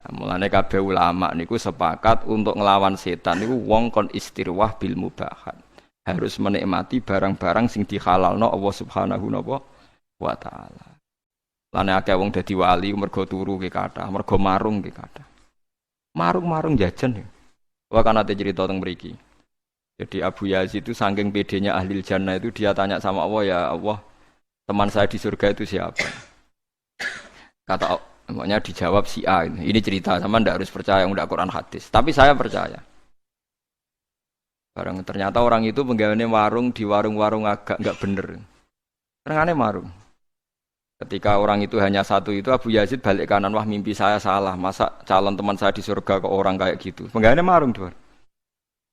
Speaker 1: Mulane kabeh ulama niku sepakat untuk ngelawan setan niku wong kon istirwah bil mubahat. Harus menikmati barang-barang sing dihalalno Allah Subhanahu wa taala. Lane akeh wong dadi wali mergo turu ki kathah, mergo marung ki kathah. Marung-marung jajan ya. Wah kan ada cerita tentang mriki. Jadi Abu Yazid itu saking pedenya ahli jannah itu dia tanya sama Allah, ya Allah, teman saya di surga itu siapa? Kata maknya dijawab si A. Ini cerita, sama ndak harus percaya ndak Quran hadis. Tapi saya percaya. Barang ternyata orang itu penggaweane warung di warung-warung agak enggak bener. Terengane marung. Ketika orang itu hanya satu itu Abu Yazid balik kanan, wah mimpi saya salah, masa calon teman saya di surga ke orang kayak gitu. Penggaweane marung tuh.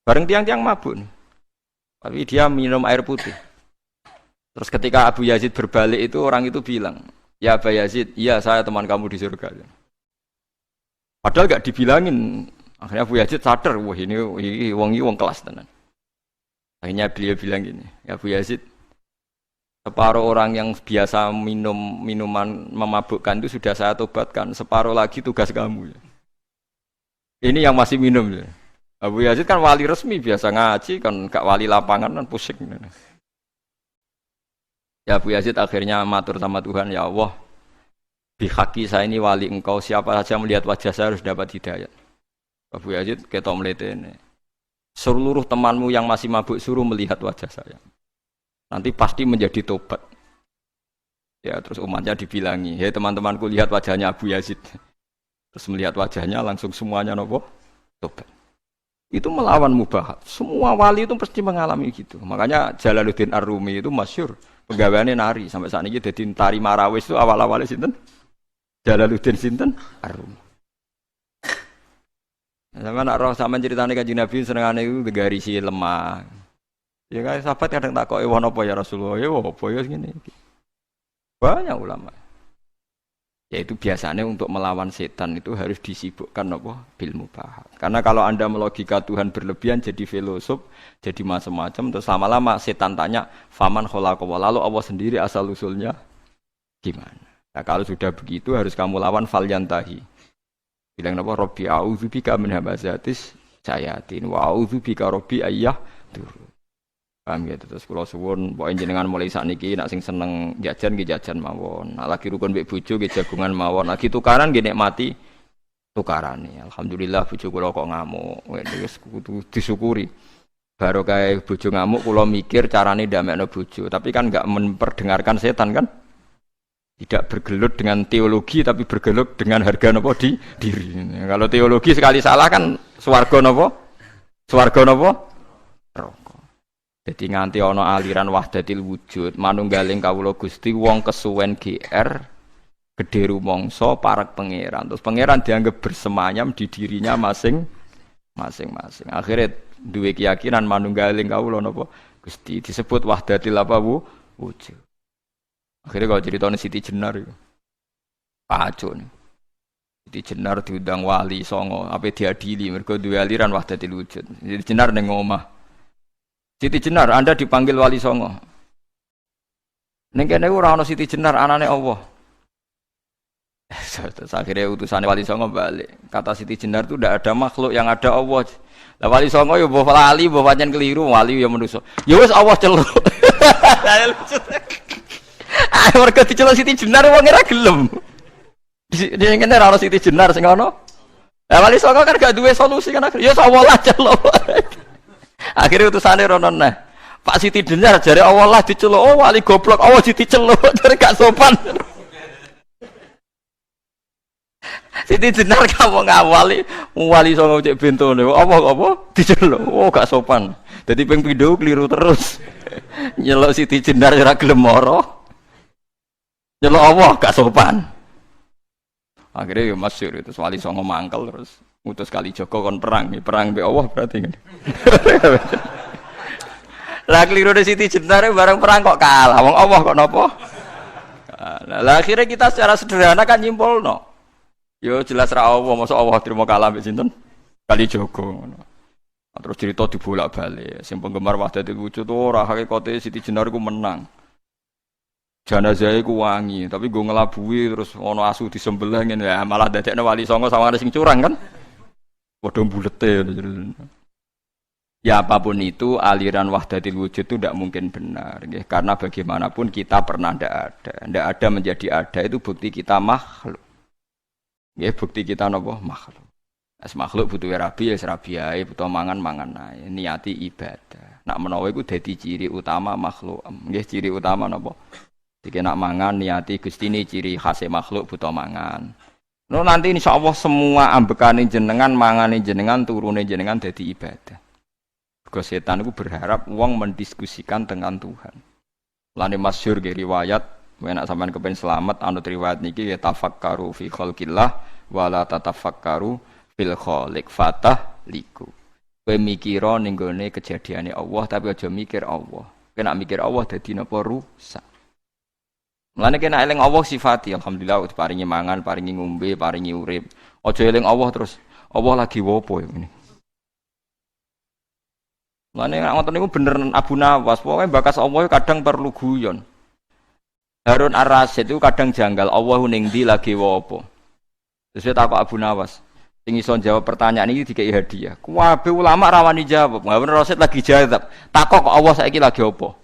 Speaker 1: Bareng tiang-tiang mabuk nih. Tapi dia minum air putih. Terus ketika Abu Yazid berbalik itu orang itu bilang, ya Abu Yazid, iya saya teman kamu di surga. Padahal gak dibilangin. Akhirnya Abu Yazid sadar, wah ini wong kelas tenan. Akhirnya beliau bilang gini, ya Abu Yazid, separuh orang yang biasa minum minuman memabukkan itu sudah saya tobatkan. Separuh lagi tugas kamu. Ini yang masih minum. Abu Yazid kan wali resmi, biasa ngaji, kan gak wali lapangan kan pusing. Ya Abu Yazid akhirnya matur sama Tuhan, ya Allah, bihaki saya ini wali engkau, siapa saja melihat wajah saya harus dapat hidayat. Abu Yazid ketok mletene. Seluruh temanmu yang masih mabuk suruh melihat wajah saya. Nanti pasti menjadi tobat. Ya terus umatnya dibilangi, hei teman-temanku lihat wajahnya Abu Yazid. Terus melihat wajahnya langsung semuanya nopo tobat. Itu melawan mubahat. Semua wali itu pasti mengalami gitu. Makanya Jalaluddin Ar-Rumi itu masyhur penggaweane nari sampai saat ini jadi tari marawis itu awal-awalnya sinten? Jalaluddin sinten? Ar-Rumi. Sama nak roh sama ceritane Kanjeng Nabi senengane iku garisi lemah. Ya kan sahabat kadang takoki wono apa ya Rasulullah, ya apa ya ngene iki. Banyak ulama. Yaitu biasanya untuk melawan setan itu harus disibukkan apa? Bil mubahat. Karena kalau Anda melogika Tuhan berlebihan jadi filosof, jadi macam-macam, terus lama-lama setan tanya, "Faman khalaqa?" Lalu Allah sendiri asal usulnya gimana? Nah, kalau sudah begitu harus kamu lawan falyantahi. Bilang napa Rabbi a'udzubika min hamazatis syayatin wa a'udzubika Rabbi ayyah dur. Paham gitu. Terus kula suwun pokoke jenengan mulai sakniki nek sing seneng jajan nggih jajan mawon. Nek lagi rukun mbek bojo nggih jagungan mawon. Lagi tukaran nggih nikmati tukarane. Alhamdulillah bojo kula kok ngamuk. Wis kudu disyukuri. Baru kayak bojo ngamuk kula mikir carane ndamekno bojo, tapi kan enggak memperdengarkan setan kan? Tidak bergelut dengan teologi tapi bergelut dengan harga napa di diri. Kalau teologi sekali salah kan swarga napa? Swarga napa? Neraka. Jadi nganti ana aliran wahdatil wujud, manunggaling kawula Gusti wong kesuwen GR gedhe rumangsa parek pangeran. Terus pangeran dianggap bersemayam di dirinya masing-masing. Akhirnya duwe keyakinan manunggaling kawula napa Gusti disebut wahdatil apa wujud. Akhirnya kalau ceritanya Siti Jenar itu kacau nih. Siti Jenar diundang wali songo, apa diadili mereka duwe aliran wahdatil wujud. Siti Jenar ning omah. Siti Jenar, Anda dipanggil wali songo. Ning kene ora ana Siti Jenar anane Allah. Terus akhirnya utusannya wali songo balik. Kata Siti Jenar itu tidak ada makhluk yang ada Allah. Lah wali songo ya mbah lali, mbah pancen keliru, wali ya manusa. Ya wis Allah celuk. Ayo mergo diceluk Siti Jenar wong ora gelem. Dia ngene ora ono Siti Jenar sing ono. Lah wali songo kan gak duwe solusi kan akhirnya ya Allah lah celuk. Akhirnya utusane rono neh. Pak Siti Jenar jare Allah lah diceluk. Oh wali goblok, Allah diceluk jare gak sopan. Siti Jenar kamu ngawali wali songo cek bentone. Apa diceluk. Oh gak sopan. Dadi ping pindho keliru terus. Nyeluk Siti Jenar ora gelem mara. Nyeluk Allah gak sopan. Akhirnya ya masyhur itu wali songo mangkel terus ngutus Kalijaga kon perang mbek Allah berarti kan. Lah keliru de Siti Jenar bareng perang kok kalah. Wong Allah kok napa? Lah akhirnya kita secara sederhana kan nyimpulno. Yo jelas ra Allah, mosok Allah trimo kalah mbek sinten? Kalijaga ngono. Terus cerita dibolak-balik. Sing penggemar wahdatul wujud ora hakikate Siti Jenar iku menang. Jenazah iku wangi, tapi gue ngelabui terus ono asu disembelih ngene ya malah dadekne wali songo sama sing curang kan. Padha bulete. Ya apapun itu aliran wahdatul wujud itu tidak mungkin benar nggih, karena bagaimanapun kita pernah ndak ada menjadi ada itu bukti kita makhluk. Nggih, bukti kita napa makhluk. As makhluk butuh rabi ya rabi ae, butuh mangan ae, niati ibadah. Nak menawa iku dadi ciri utama makhluk. Nggih, ciri utama napa? Jika nak mangan niati Gusti ini ciri khas makhluk butuh mangan. No nanti insyaallah semua ambekane jenengan, mangane jenengan, turune jenengan dadi ibadah. Mergo setan itu berharap wong mendiskusikan dengan Tuhan. Lane masyhur ge riwayat, nek sampean kepen selamat anut riwayat niki ya tafakkaru fi khalqillah wa la tatafakkaru fil khaliq fatah liku. Kowe mikira ning gone kejadiane Allah tapi aja mikir Allah. Kena mikir Allah dadi napa rusak. Mulane kena eling Allah sifati, alhamdulillah paringi mangan, paringi ngombe, paringi urip. Aja eling Allah terus Allah lagi wopo ya ngene. Mulane nek ngoten niku bener Abu Nawas, pokoke bakas Allah kadang perlu guyon. Harun Ar-Rasyid itu kadang janggal, Allah ning ndi lagi wopo. Terus takok Abu Nawas, sing iso jawab pertanyaan iki dikai hadiah. Kabeh ulama rawani jawab, Harun Ar-Rasyid lagi jawab. Takok kok Allah saiki lagi opo?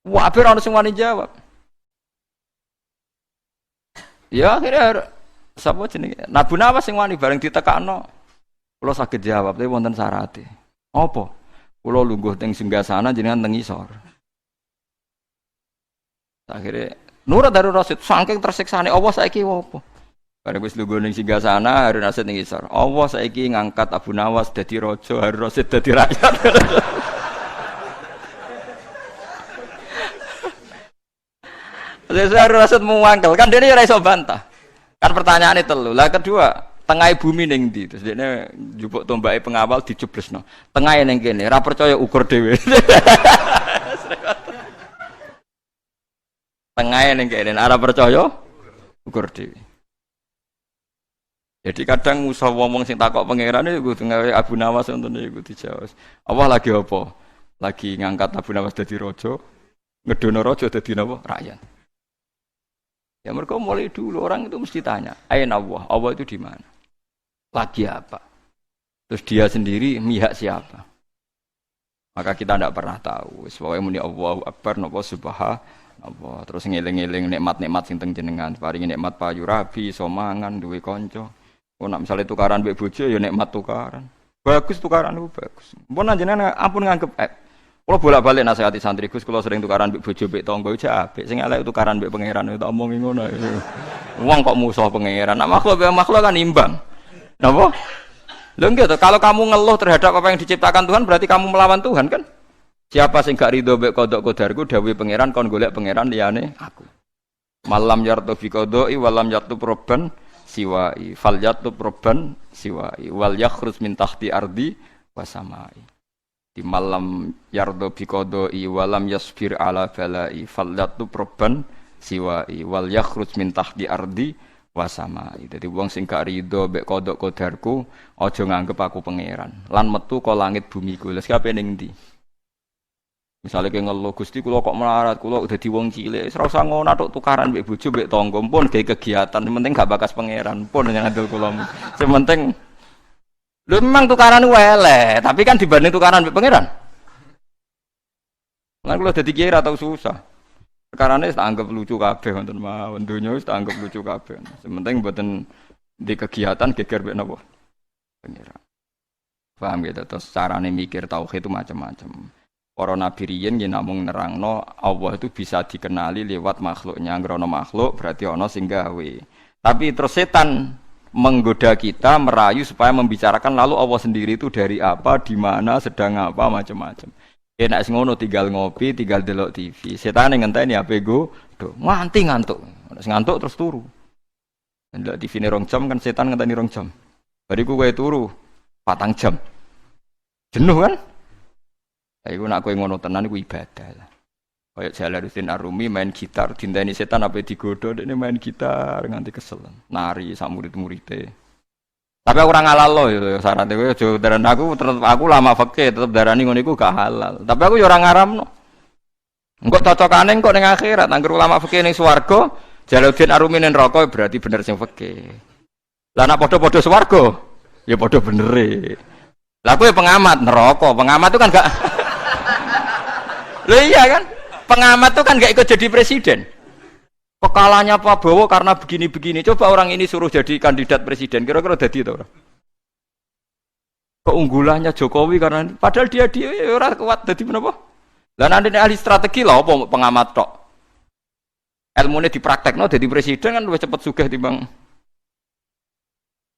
Speaker 1: Kabeh ora ono sing wani jawab. Ya akhirnya sapa jenenge? Abu Nawas sing wani bareng ditekakno. Kula saged jawab, tapi wonten syarate. Apa? Kula lungguh teng singgasana jenengan teng isor. Akhirnya Nurut Harun Rasyid saking tersiksane Allah saiki opo? Bareng wis lungguh ning singgasana Harun Rasyid ning isor. Allah saiki ngangkat Abu Nawas dadi raja, Harun Rasyid dadi rakyat. Saya rasa mewangkel kan dia ora iso bantah. Kan pertanyaane telu. Lah kedua, tengah bumi ning ndi? Terus dene njupuk tombake pengawal dijeblesno. Tengahe ning kene, ora percaya ukur dhewe. Tengahe ning kene, ora percaya ukur dhewe. Jadi kadang usah wong sing takok pangeran iku tengah Abu Nawas ngoten niku dijawab. Allah lagi apa? Lagi ngangkat Abu Nawas dadi raja, ngedono raja dadi napa? Rakyat. Ya mereka mulai dulu orang itu mesti tanya, aina Allah, Allah itu di mana? Lagi apa? Terus dia sendiri mihak siapa? Maka kita tidak pernah tahu. Sebabnya muni Allahu Akbar, napa subhanallah. Terus ngeling-eling nikmat-nikmat sing teng jenengan, paringi nikmat payu rabi, somangan, duwe kanca. Oh nak misale tukaran mbek bojo ya nikmat tukaran. Bagus tukaran itu bagus. Mpun jenengan ampun nganggep kalau bolak-balik nasihati santri Gus, kalau sering tukaran mbek bojo mbek tangga aja apik. Sing elek tukaran mbek pangeran itu omongi ngono. Wong kok musuh pangeran. Nah, makhluk kan imbang. Napa? Lho nggih to, kalau kamu ngeluh terhadap apa yang diciptakan Tuhan berarti kamu melawan Tuhan kan? Siapa sing gak rido mbek qada qadarku dawuhe pangeran kon golek pangeran liyane aku. Malam yartu fi qada'i walam yartu proban siwai. Fal yartu proban siwai wal yakhruj min tahti ardi wasamai. Di malam yardo biqadai walam yasbir ala balai fallatu proban siwai wal yakhruj min tahti ardi wasamai. Dadi wong sing gak rido mbek kodok kodarku aja nganggep aku pangeran lan metu ka langit bumi ku. Lha kabeh ning ndi? Misale ke ngeluh Gusti kula kok melarat, kula dadi wong cilik, wis ora usah ngono tok tukaran mbek bojo mbek tangga pun gawe kegiatan, penting gak bakas pangeran pun nyandel kula. Sing penting lho memang tukaran elek, tapi kan dibanding tukaran mbek pangeran. Lan kula dadi kiai ra tau susah. Perkarane tak anggap lucu kabeh wonten mawon, donya wis tak anggap lucu kabeh. Sementing mboten di kegiatan geger mbek napa? Pangeran. Paham gitu, terus carane mikir tauhid itu macam-macam. Para nabi riyen yen namung nerangno Allah itu bisa dikenali lewat makhluknya. Ngrono makhluk berarti ana sing gawe. Tapi terus setan menggoda kita, merayu supaya membicarakan lalu Allah sendiri itu dari apa, di mana, sedang apa, macam-macam. Nek sing ngono tinggal ngopi, tinggal delok TV. Setan ngenteni HP go, nganti ngantuk. Nek ngantuk terus turu. Ndelok TV ne 2 jam kan setan ngenteni 2 jam. Bariku kowe turu 4 jam. Jenuh kan? Lah iku nek kowe ngono tenan iku ibadah. Kayak Jalaluddin Ar-Rumi main gitar, dinteni setan apa digodho dekne main gitar nganti kesel. Nari sak murid-muride. Tapi aku ora ngalalo ya sarate kowe aja daran aku lama fikih tetep darani ngono iku gak halal. Tapi aku ya ora ngaramno. Engko cocokane engko ning akhirat angger ulama fikih ning swarga, Jalaluddin Ar-Rumi ning neraka berarti bener sing fikih. Lah nek padha-padha swarga ya padha benere. Lah kowe pengamat neraka, pengamat itu kan gak Lho iya kan? Pengamat itu kan gak ikut jadi presiden. Kekalahannya Prabowo karena begini-begini. Coba orang ini suruh jadi kandidat presiden. Kira-kira jadi itu orang. Keunggulannya Jokowi karena padahal dia orang kuat jadi kenapa? Lah nanti ahli strategi lah apa pengamat tok. Ilmunya dipraktekno jadi presiden kan lebih cepat sugih timbang.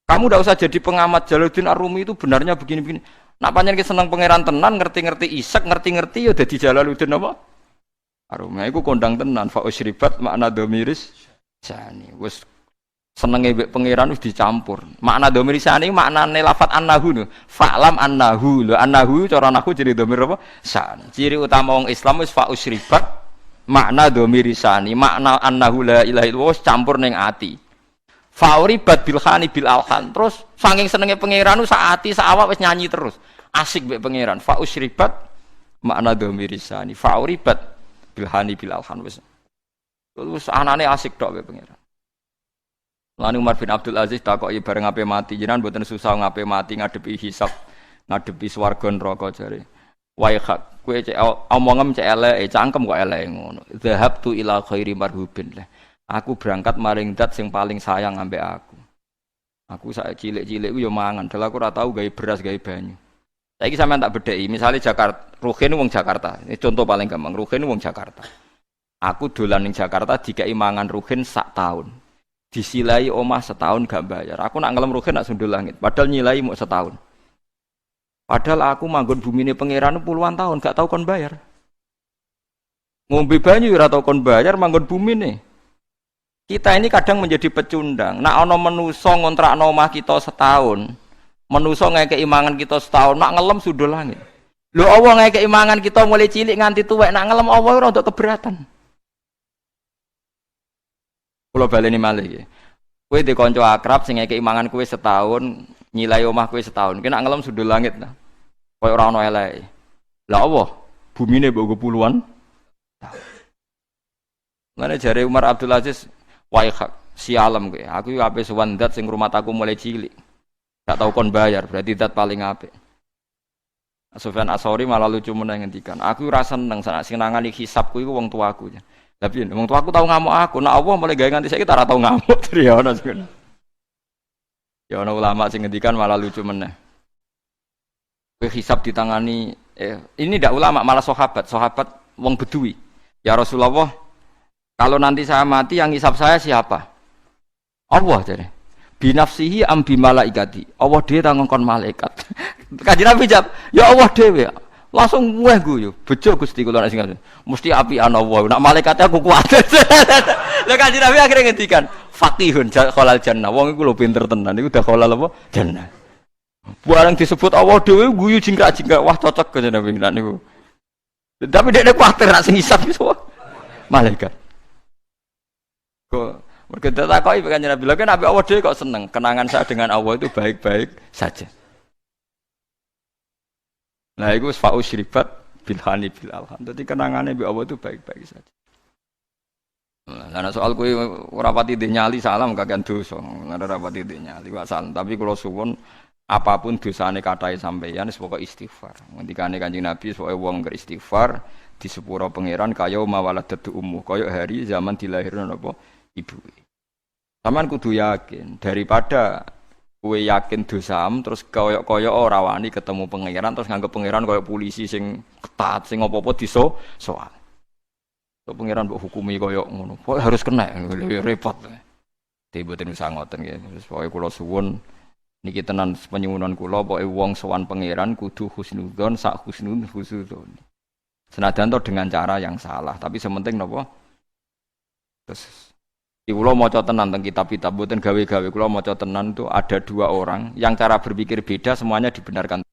Speaker 1: Kamu tidak usah jadi pengamat. Jalaluddin Ar-Rumi itu benarnya begini-begini. Nak panjang kita senang pangeran tenan, ngerti-ngerti Isak, ngerti-ngerti ya jadi Jalaluddin apa? Arumah iku kondang tenan fa usribat makna dhamiris sani. Wis senenge mbek pangeran wis dicampur. Makna dhamiris sani maknane lafat annahu lho. Fa'lam annahu lho. Annahu cara nahwu jadi dhamir apa? Sani. Ciri utama wong Islam wis fa usribat makna dhamiris sani. Makna annahu la ilaha illallah wis campur ning ati. Fa uribat bil khani bil alhan. Terus saking senenge pangeran sak ati sak awak wis nyanyi terus. Asik mbek pangeran. Fa usribat makna dhamiris sani. Fa uribat bilhani bil alhan wis. Terus anane asik tok wae pangeran. Lan Umar bin Abdul Aziz takoki bareng ape mati, jenengan mboten susah ngape mati ngadepi hisab, ngadepi swarga neraka jare. Wae hak, kowe cek omongem cek elek, cangkem kok elek ngono. Zahabtu ila khairi marhubin lah. Aku berangkat maring zat sing paling sayang ambek aku. Aku sak cilik-cilik ku yo mangan, dal aku ora tau gawe beras gawe banyu. Saiki sampean tak bedheki, misale Jakarta, Ruhin wong Jakarta. Ini contoh paling gampang, Ruhin wong Jakarta. Aku dolan ning Jakarta dikai mangan Ruhin sak tahun. Disilai omah setahun gak bayar. Aku nak ngelem Ruhin nak sundul langit, padahal nyilai mau setahun. Padahal aku manggon bumine pangeran puluhan tahun gak tau kon bayar. Ngombe banyu ora tau kon bayar manggon bumine. Kita ini kadang menjadi pecundang. Nak ana manusa ngontrakno omah kita setahun. Menuso ngekeki mangan kita setahun, nak ngelem sundul langit. Lho Allah ngekeki mangan kita mulai cilik nganti tuwek, nak ngelem Allah ora untuk keberatan. Kula baleni malih iki. Kowe di kanca akrab sing ngekeki mangan kowe setahun, nyilai omah kowe setahun. Ki nak ngelem sundul langit nah. Koyo ora ono eleke. Lah Allah, bumine mbok puluhan tahun. Mane jare Umar Abdul Aziz, Wae sialem kowe. Aku yo ape sowan zat sing rumah aku mulai cilik. Gak tau kon bayar, berarti zat paling apik. Sufyan Ats-Tsauri malah lucu meneh ngendikan, aku ora seneng sing nangani hisabku iku wong tuaku. Lah piye? Wong tuaku tau ngamuk aku, nek Allah mulai gawe nganti saiki ora tau ngamuk. Ya ono sing. Ya ono ulama sing ngendikan malah lucu meneh. Kowe hisab ditangani ini ndak ulama malah sahabat wong Bedui. Ya Rasulullah, kalau nanti saya mati yang hisab saya siapa? Allah jadi. Binafsihi am bi malaikati. Allah dhewe ta ngongkon malaikat. Kanjeng Nabi jawab, ya Allah dhewe. Langsung mueh guyu. Bejo Gusti kula nek sing mesti apian Allah. Nek malaikate aku kuat. Lah Kanjeng Nabi akhirnya ngendikan, faqihun khalal jannah. Wong iku lho pinter tenan. Iku udah khalal apa? Jannah. Barang disebut Allah dhewe guyu jingkrak-jingkrak. Wah cocok Kanjeng Nabi nek niku. Tapi dekne kuwatir nek sing hisab iso malaikat. Kok mereka takoki Kanjeng Nabi, lha Nabi Allah dhewe kok seneng. Kenangan saya dengan Allah itu baik-baik saja. Nah, itu fa'u syribat bilhani bil alham. Dadi kenangane mbek Allah itu baik-baik saja. Nah, soal kowe ora pati nyali salam kakean dosa. Ora pati nyali wa salam, tapi kula suwun apapun dosane kathah sampeyan wis pokoke istighfar. Ngendikane Kanjeng Nabi pokoke wong beristighfar di sepuro pangeran kaya mawaladatu ummu, kaya hari zaman dilahirno napa ibu. Saman kudu yakin daripada kowe yakin dosam terus koyok ora wani ketemu pangeran terus nganggep pangeran koyo polisi sing ketat sing apa-apa soal. So pangeran mbok hukumi koyo ngono. Pokoke harus kena repot. Mboten usah ngoten nggih. Terus pokoke kula suwun niki tenan penyuwunan kula pokoke wong sowan pangeran kudu husnudzon sak husnudzon. Senajan to dengan cara yang salah, tapi sementing napa? Terus kula maca tenan teng kitab-kitab mboten gawe-gawe kula maca tenan itu ada dua orang yang cara berpikir beda semuanya dibenarkan.